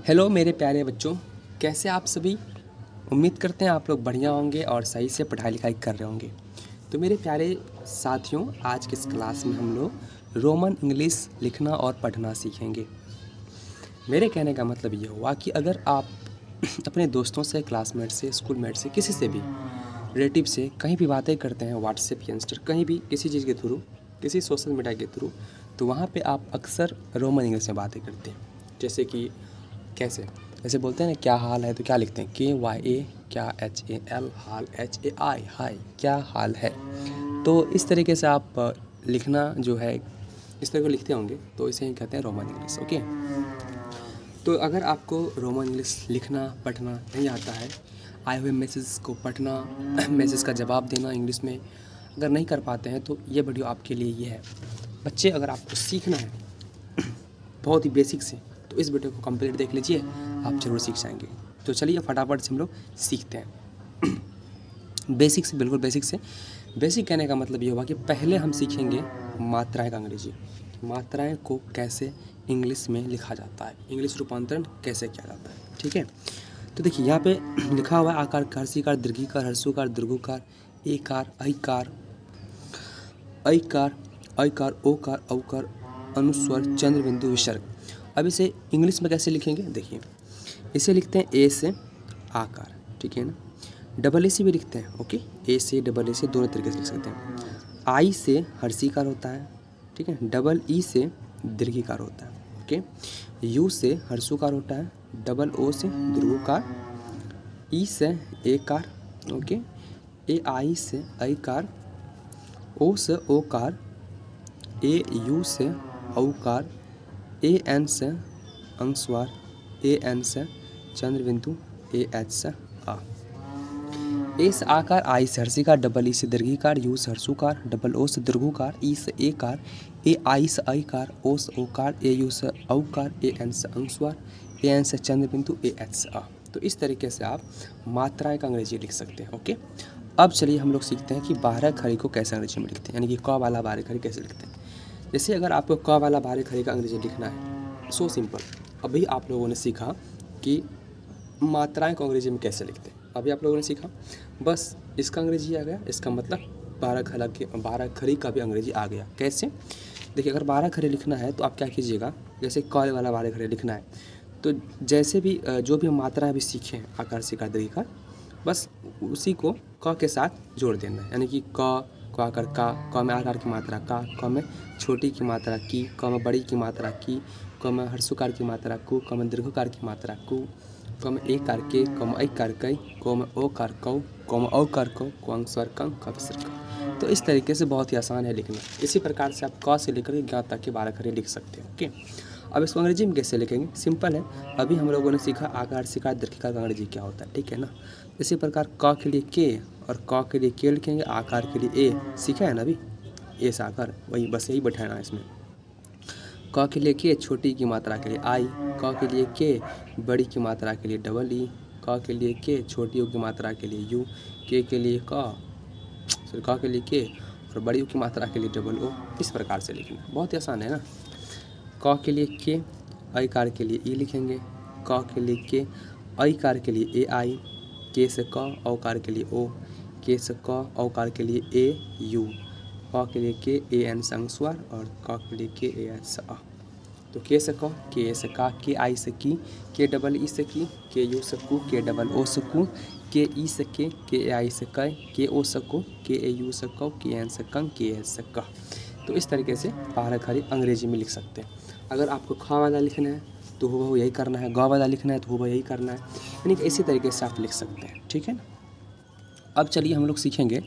Hello मेरे प्यारे बच्चों, कैसे आप सभी। उम्मीद करते हैं आप लोग बढ़िया होंगे और सही से पढ़ाई लिखाई कर रहे होंगे। तो मेरे प्यारे साथियों, आज की इस क्लास में हम लोग रोमन इंग्लिश लिखना और पढ़ना सीखेंगे। मेरे कहने का मतलब ये हुआ कि अगर आप अपने दोस्तों से, क्लासमेट से, स्कूलमेट से, किसी से भी, रिलेटिव से कहीं भी बातें करते हैं, व्हाट्सएप या इंस्टा, कहीं भी किसी चीज़ के थ्रू, किसी सोशल मीडिया के थ्रू, तो वहाँ पे आप अक्सर रोमन इंग्लिश में बातें करते हैं। जैसे कि कैसे, ऐसे बोलते हैं ना, क्या हाल है, तो क्या लिखते हैं, KYA, क्या HAL, हाल HAI, हाय, क्या हाल है। तो इस तरीके से आप लिखना जो है इस तरह को लिखते होंगे, तो इसे ही कहते हैं रोमन इंग्लिश। ओके, तो अगर आपको रोमन इंग्लिश लिखना पढ़ना नहीं आता है, आए हुए मैसेज को पढ़ना, मैसेज का जवाब देना इंग्लिश में अगर नहीं कर पाते हैं, तो ये वीडियो आपके लिए ये है। बच्चे, अगर आपको सीखना है बहुत ही बेसिक से, तो इस वीडियो को कंप्लीट देख लीजिए, आप ज़रूर सीख जाएंगे। तो चलिए फटाफट से हम लोग सीखते हैं। बेसिक से, बिल्कुल बेसिक से। बेसिक कहने का मतलब ये हुआ कि पहले हम सीखेंगे मात्राएं का अंग्रेजी, मात्राएं को कैसे इंग्लिश में लिखा जाता है, इंग्लिश रूपांतरण कैसे किया जाता है। ठीक है, तो देखिए यहाँ पे लिखा हुआ है आकार, हर्षीकार, दीर्घीकार, ह्रस्वकार, दीर्घोकार, एकार, ऐकार, ऐकार, ऐकार, ओकार, औकार, अनुस्वर, चंद्र बिंदु, विसर्ग। अब इसे इंग्लिश में कैसे लिखेंगे, देखिए इसे लिखते हैं ए से आकार, ठीक है ना, डबल ए से भी लिखते हैं। ओके, ए से डबल ए से दोनों तरीके से लिख सकते हैं। आई से हर्षीकार होता है, ठीक है, डबल ई से दीर्घीकार होता है। ओके, यू से हर्षुकार होता है, डबल ओ से दीर्घोकार, ई से एकार, ओके, ए आई से ऐकार, ओ से ओकार, ए यू से औकार, ए एन से अनुस्वार, ए एन से चंद्र बिंदु, ए एच से आ। ए से आकार, आई से हर्षिकार, डबल ई से दीर्घिकार, यू से हर्षुकार, डबल ओ से दीर्घुकार, ई से एकार, ए आई से ऐकार, ओ से ओकार, ए यू से औकार, ए एन से अनुस्वार, ए एन से चंद्र बिंदु, ए एच से आ। तो इस तरीके से आप मात्राएं का अंग्रेजी लिख सकते हैं। ओके, अब चलिए हम लोग सीखते हैं कि बारह खड़ी को कैसे अंग्रेजी में लिखते हैं, यानी कि क वाला बारह खड़ी कैसे लिखते हैं। जैसे अगर आपको क वाला बारह खड़ी का अंग्रेजी लिखना है, सो सिंपल। अभी आप लोगों ने सीखा कि मात्राएं को अंग्रेजी में कैसे लिखते हैं, अभी आप लोगों ने सीखा, बस इसका अंग्रेजी आ गया, इसका मतलब बारह खड़ी का भी अंग्रेजी आ गया। कैसे, देखिए अगर बारह खड़ी लिखना है तो आप क्या कीजिएगा, जैसे क वाला बारह खड़ी लिखना है, तो जैसे भी जो भी मात्राएं अभी सीखे हैं, आकार, सिकार, दीर्घिकार, बस उसी को क के साथ जोड़ देना है। यानी कि क आकर क में आकार की मात्रा क में छोटी की मात्रा की, क में बड़ी की मात्रा की, क में हर्षुकार की मात्रा कु, क में दीर्घकार की मात्रा कु, क में एकार के, क में ऐकार कै, क में ओकार कौ, क में औकार कौ, क अनुस्वार कं, क विसर्ग क। तो इस तरीके से बहुत ही आसान है लिखना। इसी प्रकार से आप क से लेकर के ज्ञ तक के बारह खड़ी लिख सकते हैं। ओके, अब इसको अंग्रेजी में कैसे लिखेंगे, सिंपल है। अभी हम लोगों ने सीखा आकार, सिकार, दीर्घिकार का अंग्रेजी क्या होता है, ठीक है ना। इसी प्रकार क के लिए के और क के लिए के लिखेंगे, आकार के लिए ए, सीखा है ना अभी, ए से आकार, वही बस यही बैठाना है इसमें। क के लिए के, छोटी की मात्रा के लिए आई, क के लिए के, बड़ी की मात्रा के लिए डबल ई, क के लिए के, छोटी की मात्रा के लिए यू, के लिए क के लिए के और बड़ी की मात्रा के लिए डबल ओ। इस प्रकार से लिखना, बहुत ही आसान है ना। क के लिए के, ऐकार के लिए ई लिखेंगे, क के लिए के, ऐकार के लिए ए आई, के से क, औकार के लिए ओ, के से क, औकार के लिए ए यू, क के लिए के, ए एन से अनुस्वार और क के लिए के, ए एच से आ। तो के से क, के ए से का, के आई से की, के डबल ई से की, के यू से कु, के डबल ओ से कु, के ई से के ए आई से कै, के ओ से को, के ए यू से कौ, के एन से कं, के एच से क। तो इस तरीके से बारह खड़ी अंग्रेजी में लिख सकते हैं। अगर आपको ख वाला लिखना है तो हूबहू यही करना है, ग वाला लिखना है तो हूबहू यही करना है, यानी कि इसी तरीके से आप लिख सकते हैं। ठीक है ना। अब चलिए हम लोग सीखेंगे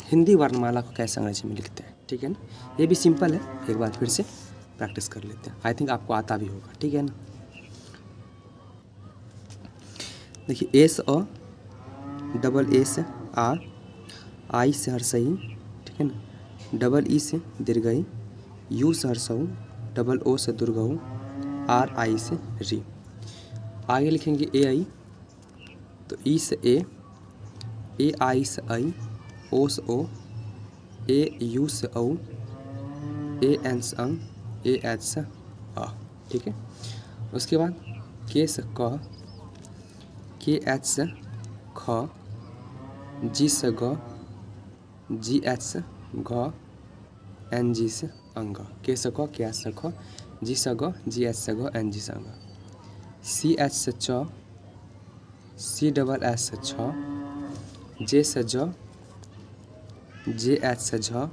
हिंदी वर्णमाला को कैसे अंग्रेजी में लिखते हैं। ठीक है ना, ये भी सिंपल है, एक बार फिर से प्रैक्टिस कर लेते हैं, आई थिंक आपको आता भी होगा। ठीक है ना, देखिए ए से अ, डबल ए से आ, आई से हर्षई, ठीक है ना, डबल ई से दीर्घई, यू से हर्षऊ, डबल ओ से दुर्गऊ, आर आई से री। आगे लिखेंगे ए आई, तो ई से ए आई से आई, ओ से ओ, ए यू से औ, ए एन से अंग, ए एच से आ। ठीक है, उसके बाद के से क, के एच से ख, जी से ग, जी एच से घ, एन जी से अंग। के से क, के एच से ख, जी से ग, जी एच से घ, एन जी से अंग। सी एच से च, सी डबल एच से छ, जे से ज, जे एच से झ,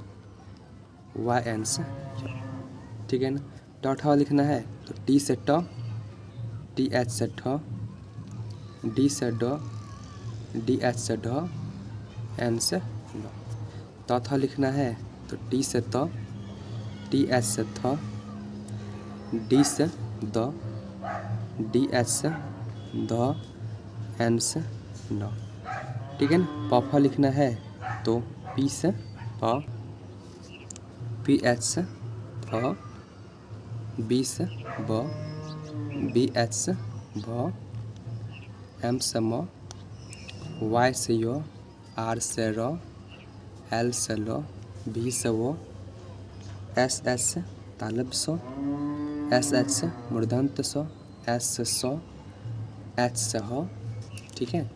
वाई एन से य। ठीक है ना। टौठा लिखना है तो टी से ट, टी एच से ठ, डी से ड, डी एच से ढ, एन से न। तौथा लिखना है तो टी से त, टी एच से थ, डी से द, डी एच से ध, एन से न। ठीक है ना। पफा लिखना है तो पी से प, पी एच से फ, बी से ब, बी एच से भ, एम से म, वाई से यो, आर से र, एल से ल, भी से वो, एस एच से तालब सो, एस एच से मूर्धन्त सो, एस से सो, एच से हो। ठीक है।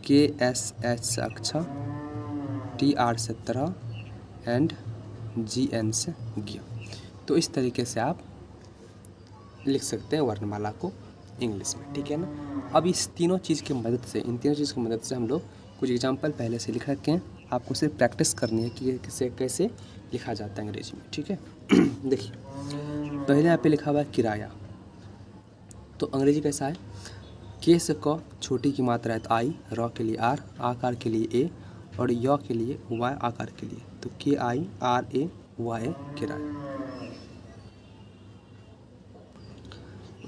के एस एच से अक्षा, टी आर से तरह, एंड जी एन से ज्ञ। तो इस तरीके से आप लिख सकते हैं वर्णमाला को इंग्लिश में। ठीक है ना। अब इस तीनों चीज़ की मदद से, इन तीनों चीज़ की मदद से हम लोग कुछ एग्जाम्पल पहले से लिख रखे हैं, आपको सिर्फ प्रैक्टिस करनी है कि कैसे कैसे लिखा जाता है अंग्रेजी में। ठीक है। देखिए पहले यहाँ पे लिखा हुआ है किराया, तो अंग्रेजी कैसा है? के से क छोटी की मात्रा है तो आई, र के लिए आर, आकार के लिए ए, और य के लिए वाई आकार के लिए, तो के आई आर ए वाई किराया।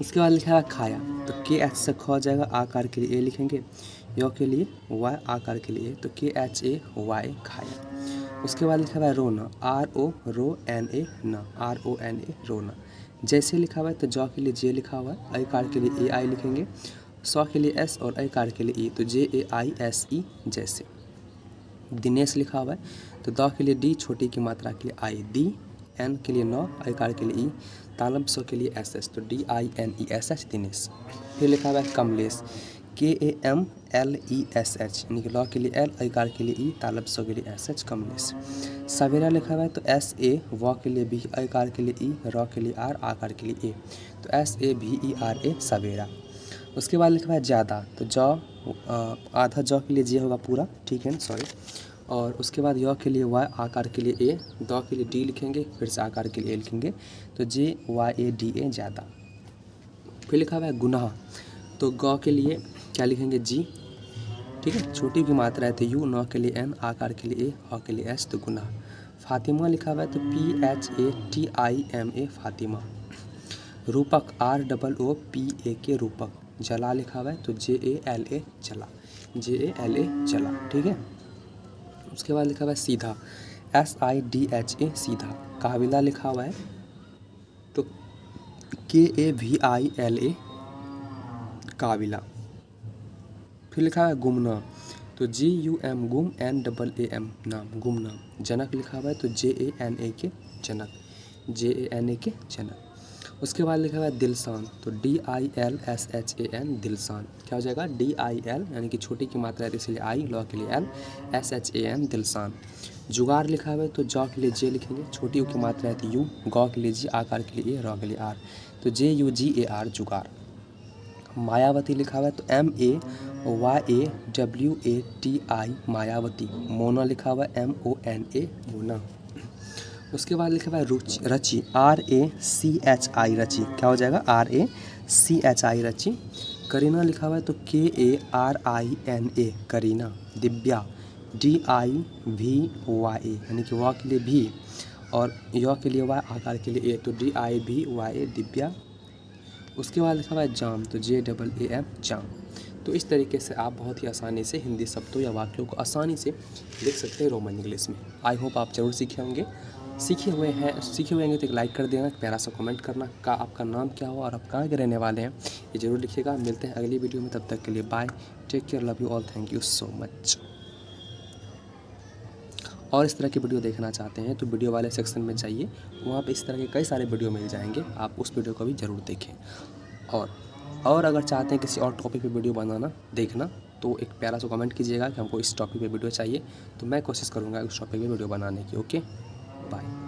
उसके बाद लिखा है खाया, तो के एच से ख हो जाएगा, आकार के लिए ए लिखेंगे, य के लिए वाई आकार के लिए, तो के एच ए वाई खाया। उसके बाद लिखा हुआ है रोना, R O row N A न, आर ओ एन ए रोना। जैसे लिखा हुआ है तो ज के लिए जे लिखा हुआ है, आकार के लिए ए आई लिखेंगे, सौ के लिए एस और आकार के लिए ई, तो जे ए आई एस ई जैसे। दिनेश लिखा हुआ है तो द के लिए डी, छोटी की मात्रा के लिए आई, दी, एन के लिए नौ, आकार के लिए ई, तालब सौ के लिए एस एस, तो D I N E S H Dinesh. फिर लिखा हुआ है Kamlesh, K A M L E S H, यानी कि लॉ के लिए एल, आकार के लिए ई, तालब सौ के लिए एस एच कमलेश। सवेरा लिखा हुआ है तो एस ए, व के लिए बी, आकार के लिए ई, र के लिए आर, आकार के लिए ए, तो एस ए भी ई आर ए सवेरा। उसके बाद लिखा हुआ है ज़्यादा, तो आधा ज के लिए जे होगा पूरा, ठीक है ना, सॉरी। और उसके बाद य के लिए वाई, आकार के लिए ए, द के लिए डी लिखेंगे, फिर से आकार के लिए ए लिखेंगे, तो जे वाई ए डी ए ज़्यादा। फिर लिखा हुआ है गुनाह, तो ग के लिए क्या लिखेंगे जी, ठीक है, छोटी की मात्रा है तो यू, न के लिए एन, आकार के लिए ए, ह के लिए एस, तो गुनाह। फातिमा लिखा हुआ है तो P H A T I M A Fatima. Roopak, R double O P A K Roopak. जला लिखा हुआ है तो जे ए एल ए जला, जे ए एल ए जला, ठीक है। उसके बाद लिखा हुआ है सीधा, S I D H A सीधा। काबिला लिखा हुआ है तो K A V I L A काबिला। फिर लिखा है गुमनाम, तो जी यू एम गुम, एन डबल ए एम नाम, गुमनाम। जनक लिखा हुआ है तो जे ए एन ए के जनक, जे ए एन ए के जनक। उसके बाद लिखा हुआ है दिलसान, तो D I L S H A N Dilshan. क्या हो जाएगा? डी आई एल, यानी कि छोटी की मात्रा है इसलिए आई, लॉ के लिए L, S H A N Dilshan. जुगाड़ लिखा हुआ है तो जॉ के लिए जे लिखेंगे, छोटी की मात्रा है तो यू, गौ के लिए जी, आकार के लिए ए, रॉ के लिए आर, तो जे यू जी ए आर जुगाड़। मायावती लिखा हुआ है तो M A Y A W A T I Mayawati. Mona लिखा हुआ है M O N A Mona. उसके बाद लिखा हुआ है रुचि, रचि, R A C H I रचि। क्या हो जाएगा? R A C H I रचि। करीना लिखा हुआ है तो K A R I N A Karina. Divya, D I V Y A, यानी कि वा के लिए भी और य के लिए वाई, आकार के लिए ए, तो डी आई वी वाई ए दिव्या। उसके बाद लिखा हुआ है जाम, तो जे डबल ए एम जाम। तो इस तरीके से आप बहुत ही आसानी से हिंदी शब्दों या वाक्यों को आसानी से लिख सकते हैं रोमन इंग्लिश में। आई होप आप ज़रूर सीखे होंगे। सीखे हुए होंगे तो एक लाइक कर देना, प्यारा सा कमेंट करना का आपका नाम क्या हो और आप कहाँ के रहने वाले हैं ये ज़रूर लिखिएगा। मिलते हैं अगली वीडियो में, तब तक के लिए bye, take care, love you all, thank you so much. और इस तरह की वीडियो देखना चाहते हैं तो वीडियो वाले सेक्शन में जाइए, वहाँ पे इस तरह के कई सारे वीडियो मिल जाएंगे, आप उस वीडियो को भी ज़रूर देखें। और और अगर चाहते हैं किसी और टॉपिक पे वीडियो बनाना देखना तो एक प्यारा सा कमेंट कीजिएगा कि हमको इस टॉपिक पे वीडियो चाहिए, तो मैं कोशिश करूँगा उस टॉपिक पे वीडियो बनाने की। Okay, bye.